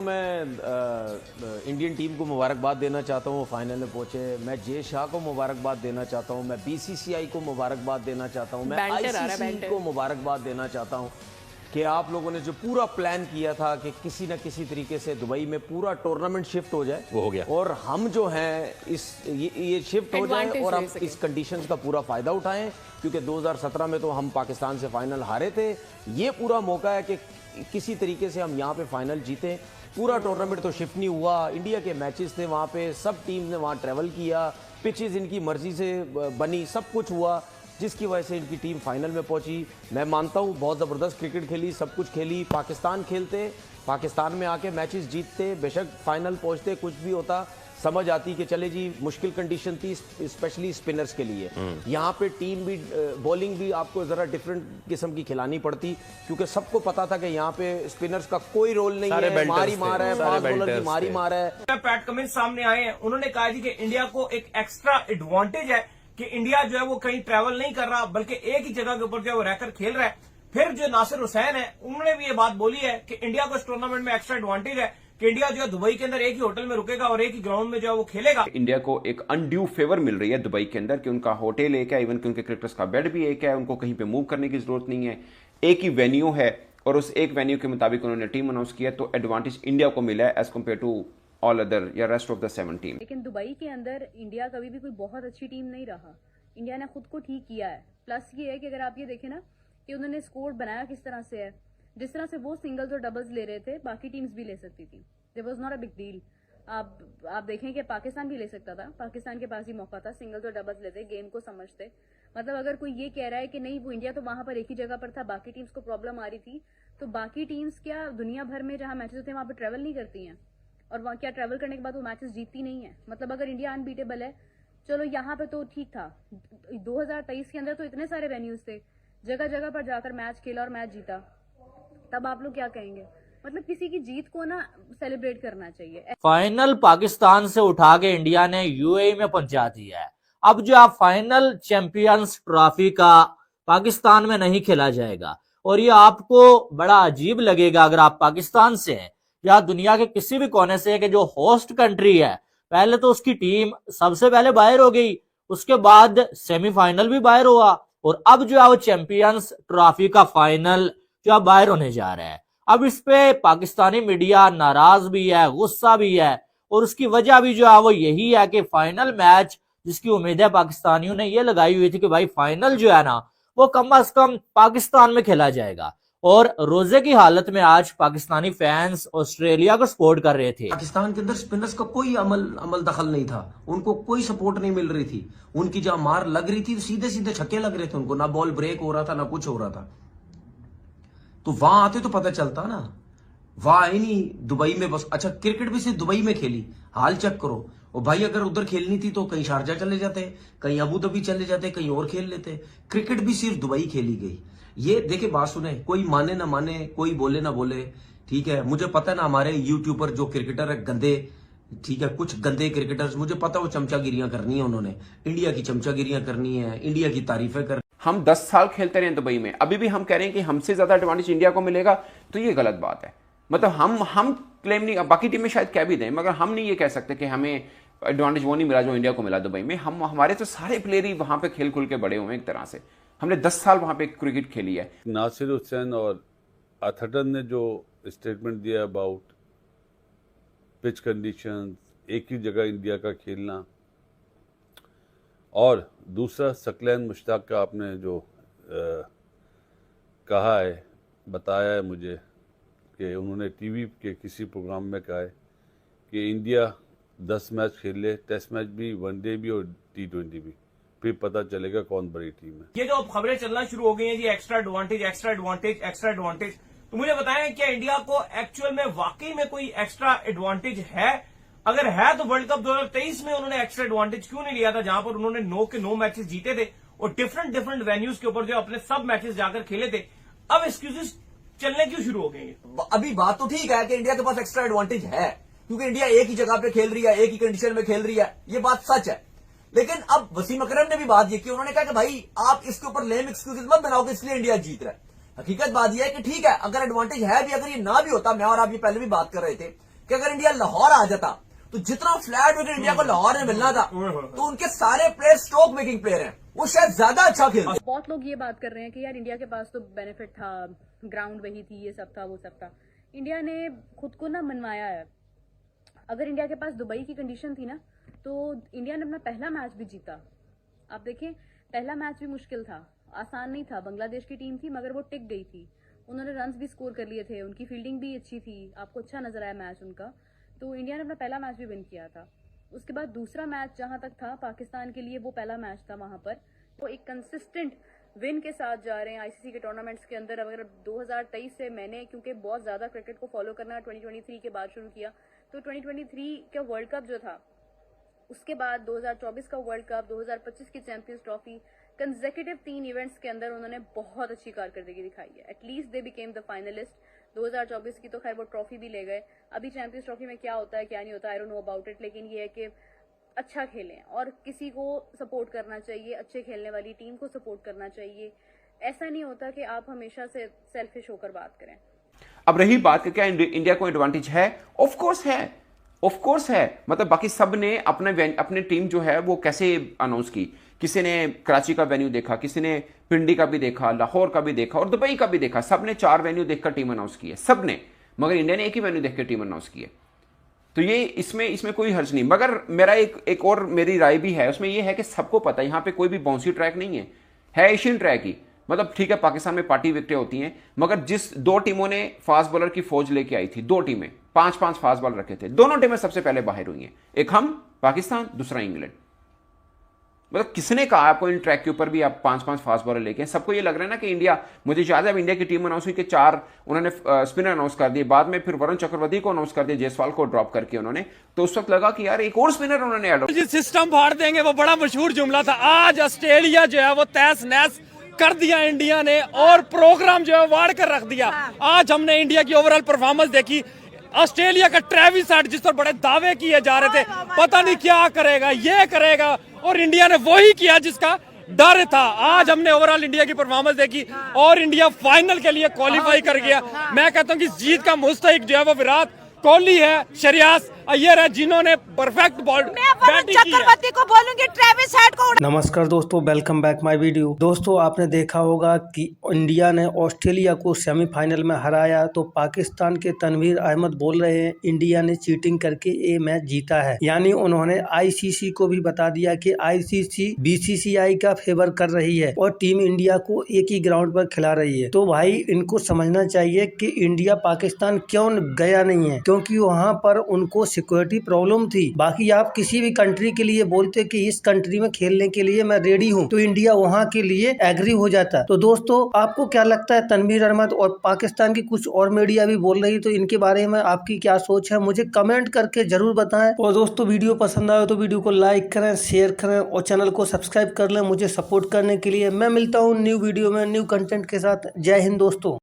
मैं Indian team को मुबारकबाद देना चाहता हूँ, फाइनल में पहुंचे। मैं जे शाह को मुबारकबाद देना चाहता हूँ, मैं बीसीसीआई को मुबारकबाद देना चाहता हूँ, मैं आईसीसी को मुबारकबाद देना चाहता हूँ कि आप लोगों ने जो पूरा प्लान किया था कि किसी न किसी तरीके से दुबई में पूरा टूर्नामेंट शिफ्ट हो जाए, वो हो गया। और हम जो हैं ये शिफ्ट हो जाए और अब इस कंडीशंस का पूरा फायदा उठाएं, क्योंकि 2017 में तो हम पाकिस्तान से फाइनल हारे थे। ये पूरा मौका है कि किसी तरीके से हम यहाँ पे फाइनल जीतें। पूरा टूर्नामेंट तो शिफ्ट नहीं हुआ, इंडिया के मैचेस थे वहाँ पे, सब टीम ने वहाँ ट्रैवल किया, पिचेस इनकी मर्जी से बनी, सब कुछ हुआ, जिसकी वजह से इनकी टीम फाइनल में पहुंची। मैं मानता हूँ बहुत ज़बरदस्त क्रिकेट खेली, सब कुछ खेली। पाकिस्तान खेलते, पाकिस्तान में आके मैचेस जीतते, बेशक फाइनल पहुंचते, कुछ भी होता, समझ आती कि चले जी मुश्किल कंडीशन थी स्पेशली स्पिनर्स के लिए। यहाँ पे टीम भी बॉलिंग भी आपको ज़रा डिफरेंट किस्म की खिलानी पड़ती, क्योंकि सबको पता था कि यहाँ पे स्पिनर्स का कोई रोल नहीं है, मारी मार है, फास्ट बॉलर की मारी मार है। पैट कमिंस सामने आए हैं, उन्होंने कहा जी कि इंडिया को एक एक्स्ट्रा एडवांटेज है कि इंडिया जो है वो कहीं ट्रैवल नहीं कर रहा, बल्कि एक ही जगह के ऊपर जो है वो रहकर खेल रहा है। फिर जो नासिर हुसैन है, उन्होंने भी ये बात बोली है कि इंडिया को इस टूर्नामेंट में एक्स्ट्रा एडवांटेज है कि इंडिया जो है दुबई के अंदर एक ही होटल में रुकेगा और एक ही ग्राउंड में जो है वो खेलेगा। इंडिया को एक अनड्यू फेवर मिल रही है दुबई के अंदर कि उनका होटल एक है, इवन कि उनके क्रिकेटर्स का बेड भी एक है, उनको कहीं पे मूव करने की जरूरत नहीं है, एक ही वेन्यू है और उस एक वेन्यू के मुताबिक उन्होंने टीम अनाउंस किया। तो एडवांटेज इंडिया को मिला है as compared to all other या रेस्ट ऑफ द 7 टीम। लेकिन दुबई के अंदर इंडिया कभी भी कोई बहुत अच्छी टीम नहीं रहा, इंडिया ने खुद को ठीक किया है। प्लस ये है कि अगर आप ये देखें ना कि उन्होंने स्कोर बनाया किस तरह से है, जिस तरह से वो सिंगल्स और डबल्स ले रहे थे, बाकी टीम्स भी ले सकती थी। There was not a big deal. आप देखें कि पाकिस्तान भी ले सकता था, पाकिस्तान के पास ही मौका था, सिंगल्स और डबल्स लेते, गेम को समझते। मतलब अगर कोई ये कह रहा है कि नहीं वो इंडिया तो वहां पर एक ही जगह पर था, बाकी टीम्स को प्रॉब्लम आ रही थी, तो बाकी टीम्स क्या दुनिया भर में जहां मैचेस होते हैं वहां पर ट्रैवल नहीं करती हैं, और वहां क्या ट्रैवल करने के बाद वो मैचेस जीतती नहीं है। मतलब अगर इंडिया अनबीटेबल है, चलो यहाँ पे तो ठीक था, 2023 के अंदर तो इतने सारे वेन्यूज थे, जगह जगह पर जाकर मैच खेला और मैच जीता, तब आप लोग क्या कहेंगे? मतलब किसी की जीत को ना सेलिब्रेट करना चाहिए। फाइनल पाकिस्तान से उठा के इंडिया ने यूएई में पहुंचा दिया है। अब जो आप फाइनल चैंपियंस ट्रॉफी का पाकिस्तान में नहीं खेला जाएगा, और ये आपको बड़ा अजीब लगेगा अगर आप पाकिस्तान से हैं या दुनिया के किसी भी कोने से, कि जो होस्ट कंट्री है पहले तो उसकी टीम सबसे पहले बाहर हो गई, उसके बाद सेमीफाइनल भी बाहर हुआ, और अब जो है वो चैंपियंस ट्रॉफी का फाइनल जो है बाहर होने जा रहा है। अब इस पे पाकिस्तानी मीडिया नाराज भी है, गुस्सा भी है, और उसकी वजह भी जो है वो यही है कि फाइनल मैच जिसकी उम्मीदें पाकिस्तानियों ने ये लगाई हुई थी कि भाई फाइनल जो है ना वो कम से कम पाकिस्तान में खेला जाएगा, और रोजे की हालत में आज पाकिस्तानी फैंस ऑस्ट्रेलिया को सपोर्ट कर रहे थे। पाकिस्तान के अंदर स्पिनर्स का कोई अमल दखल नहीं था, उनको कोई सपोर्ट नहीं मिल रही थी, उनकी जहां मार लग रही थी सीधे सीधे छक्के लग रहे थे उनको, ना बॉल ब्रेक हो रहा था ना कुछ हो रहा था। तो वहां आते तो पता चलता ना, वहां आई नहीं दुबई में बस। अच्छा क्रिकेट भी सिर्फ दुबई में खेली, हाल चेक करो। और भाई अगर उधर खेलनी थी तो कहीं शारजा चले जाते, कहीं अबू धाबी चले जाते, कहीं और खेल लेते। क्रिकेट भी सिर्फ दुबई खेली गई। ये देखे बात सुने, कोई माने ना माने, कोई बोले ना बोले, ठीक है, मुझे पता है ना हमारे यूट्यूबर जो क्रिकेटर है गंदे, ठीक है, कुछ गंदे क्रिकेटर्स, मुझे पता है वो चमचागिरियां करनी है, उन्होंने इंडिया की चमचागिरियां करनी है, इंडिया की तारीफें करनी। हम 10 साल खेलते रहे दुबई में, अभी भी हम कह रहे हैं कि हमसे ज्यादा एडवांटेज इंडिया को मिलेगा, तो ये गलत बात है। मतलब हम क्लेम नहीं, बाकी टीमें शायद कह भी दें, मगर हम नहीं ये कह सकते कि हमें एडवांटेज वो नहीं मिला जो इंडिया को मिला दुबई में। हमारे तो सारे प्लेयर ही वहां पे खेल खुल के बड़े हुए हैं एक तरह से, हमने 10 साल वहां पे क्रिकेट खेली है। नासिर हुसैन और अथरटन ने जो स्टेटमेंट दिया अबाउट पिच कंडीशंस, एक ही जगह इंडिया का खेलना, और दूसरा सकलैन मुश्ताक का आपने जो कहा है, बताया है मुझे कि उन्होंने टीवी के किसी प्रोग्राम में कहा है कि इंडिया 10 मैच खेल ले, टेस्ट मैच भी, वनडे भी और T20 भी, फिर पता चलेगा कौन बड़ी टीम है। ये जो अब खबरें चलना शुरू हो गई हैं जी, extra advantage extra advantage extra advantage, तो मुझे बताएं क्या इंडिया को एक्चुअल में वाकई में कोई एक्स्ट्रा एडवांटेज है? अगर है तो वर्ल्ड कप 2023 में उन्होंने एक्स्ट्रा एडवांटेज क्यों नहीं लिया था, जहां पर उन्होंने 9 के 9 मैचेस जीते थे और डिफरेंट वेन्यूज के ऊपर जो अपने सब मैचेस जाकर खेले थे। अब एक्सक्यूजेस चलने क्यों शुरू हो गए? अभी बात तो ठीक है कि इंडिया के पास एक्स्ट्रा एडवांटेज है, क्योंकि इंडिया एक ही जगह पे खेल रही है, एक ही कंडीशन में खेल रही है, ये बात सच है। लेकिन अब वसीम अकरम ने भी बात ये की, उन्होंने कहा कि भाई आप इसके ऊपर लेम एक्सक्यूजेस मत बनाओ कि इसलिए इंडिया जीत रहा है। हकीकत बात यह है कि ठीक है, अगर एडवांटेज है भी, अगर ये ना भी होता, मैं और आप ये पहले भी बात कर रहे थे कि अगर इंडिया लाहौर आ जाता तो जितना फ्लैट विकेट इंडिया को लाहौर में मिलना था, तो उनके सारे प्लेयर स्ट्रोक मेकिंग प्लेयर हैं, वो शायद ज्यादा अच्छा खेलते। बहुत लोग ये बात कर रहे हैं कि यार इंडिया के पास तो बेनिफिट था, ग्राउंड वही थी, ये सब था, वो सब था। इंडिया ने खुद को ना मनवाया है। अगर इंडिया के पास दुबई की कंडीशन थी ना, तो इंडिया ने अपना पहला मैच भी जीता। आप देखिए, पहला मैच भी मुश्किल था, आसान नहीं था। बांग्लादेश की टीम थी मगर वो टिक गई थी, उन्होंने रन्स भी स्कोर कर लिए थे, उनकी फील्डिंग भी अच्छी थी, आपको अच्छा नजर आया मैच उनका। तो इंडिया ने अपना पहला मैच भी विन किया था। उसके बाद दूसरा मैच जहां तक था पाकिस्तान के लिए, वो पहला मैच था, वहां पर वो एक कंसिस्टेंट विन के साथ जा रहे हैं आईसीसी के टूर्नामेंट्स के अंदर। अगर 2023 से मैंने, क्योंकि बहुत ज्यादा क्रिकेट को फॉलो करना 2023 के बाद शुरू किया, तो 2023 का वर्ल्ड कप जो था, उसके बाद 2024 का वर्ल्ड कप, 2025 की चैंपियंस ट्रॉफी, कंसेक्यूटिव 3 इवेंट्स के अंदर उन्होंने बहुत अच्छी कारकर्दगी दिखाई है। At least they became the finalist. 2024 की तो खैर वो ट्रॉफी भी ले गए। अभी चैंपियंस ट्रॉफी में क्या होता है क्या नहीं होता, I don't know about it, लेकिन ये है कि अच्छा खेलें और किसी को सपोर्ट करना चाहिए, अच्छे खेलने वाली टीम को सपोर्ट करना चाहिए। ऐसा नहीं होता कि आप हमेशा से सेल्फिश होकर बात करें। अब रही बात कि क्या इंडिया को एडवांटेज है, ऑफ कोर्स है। मतलब बाकी सब ने अपने टीम जो है वो कैसे अनाउंस की, किसी ने कराची का वेन्यू देखा, किसी ने पिंडी का भी देखा, लाहौर का भी देखा और दुबई का भी देखा। सब ने 4 वेन्यू देखकर टीम अनाउंस की है, सब ने, मगर इंडिया ने एक ही वेन्यू देखकर टीम अनाउंस की है। तो ये इसमें कोई हर्ज नहीं। मगर मेरा एक और मेरी राय भी है, उसमें ये है कि सबको पता है यहां पे कोई भी बाउंसी ट्रैक नहीं है एशियन ट्रैक ही। मतलब ठीक है, पाकिस्तान में पार्टी विकेटें होती हैं, मगर जिस 2 टीमों ने फास्ट बॉलर की फौज लेके आई थी, 2 टीमें 5-5 फास्ट बॉलर रखे थे, दोनों टीमें सबसे पहले बाहर हुई हैं। एक हम पाकिस्तान, दूसरा इंग्लैंड। मतलब किसने कहा आपको इन ट्रैक के ऊपर भी आप 5-5 फास्ट बॉलर लेके? सबको ये लग रहा है ना कि इंडिया, मुझे याद है इंडिया की टीम अनाउंस हुई कि 4 उन्होंने स्पिनर अनाउंस कर दिए, बाद में फिर वरुण चक्रवर्ती को अनाउंस कर दिया, जायसवाल को ड्रॉप करके उन्होंने। तो उस वक्त लगा कि यार एक और स्पिनर उन्होंने ऐड सिस्टम फाड़ देंगे, वो बड़ा मशहूर जुमला था। आज ऑस्ट्रेलिया जो है वो तहस नहस कर दिया इंडिया ने, और प्रोग्राम जो है वाड़ कर रख दिया। आज हमने इंडिया की ओवरऑल परफॉर्मेंस देखी। ऑस्ट्रेलिया का ट्रेविस हेड जिस पर बड़े दावे किए जा रहे थे, पता नहीं क्या करेगा, ये करेगा, और इंडिया ने वही किया जिसका डर था। आज हमने ओवरऑल इंडिया की परफॉर्मेंस देखी और इंडिया फाइनल के लिए क्वालिफाई कर गया। मैं कहता हूं कि जीत का मुस्तहिक जो है वो विराट कोहली है, श्रेयस अय्यर है, जिन्होंने परफेक्ट बॉल बैटिंग की है। को बोलूंगी ट्रेविस हेड को। नमस्कार दोस्तों, वेलकम बैक माय वीडियो। दोस्तों, आपने देखा होगा कि इंडिया ने ऑस्ट्रेलिया को सेमीफाइनल में हराया, तो पाकिस्तान के तनवीर अहमद बोल रहे हैं इंडिया ने चीटिंग करके ये मैच जीता है। यानी उन्होंने आईसीसी को भी बता दिया कि आईसीसी बीसीसीआई का फेवर कर रही है और टीम इंडिया को एक ही ग्राउंड पर खिला रही है। तो भाई इनको समझना चाहिए कि इंडिया पाकिस्तान क्यों गया नहीं है, क्योंकि वहाँ पर उनको सिक्योरिटी प्रॉब्लम थी। बाकी आप किसी भी कंट्री के लिए बोलते कि इस कंट्री में खेलने के लिए मैं रेडी हूँ, तो इंडिया वहाँ के लिए एग्री हो जाता। तो दोस्तों, आपको क्या लगता है? तनवीर अहमद और पाकिस्तान की कुछ और मीडिया भी बोल रही, तो इनके बारे में आपकी क्या सोच है, मुझे कमेंट करके जरूर बताएं। और दोस्तों, वीडियो पसंद आए तो वीडियो को लाइक करें, शेयर करें और चैनल को सब्सक्राइब कर लें मुझे सपोर्ट करने के लिए। मैं मिलता हूँ न्यू वीडियो में न्यू कंटेंट के साथ। जय हिंद दोस्तों।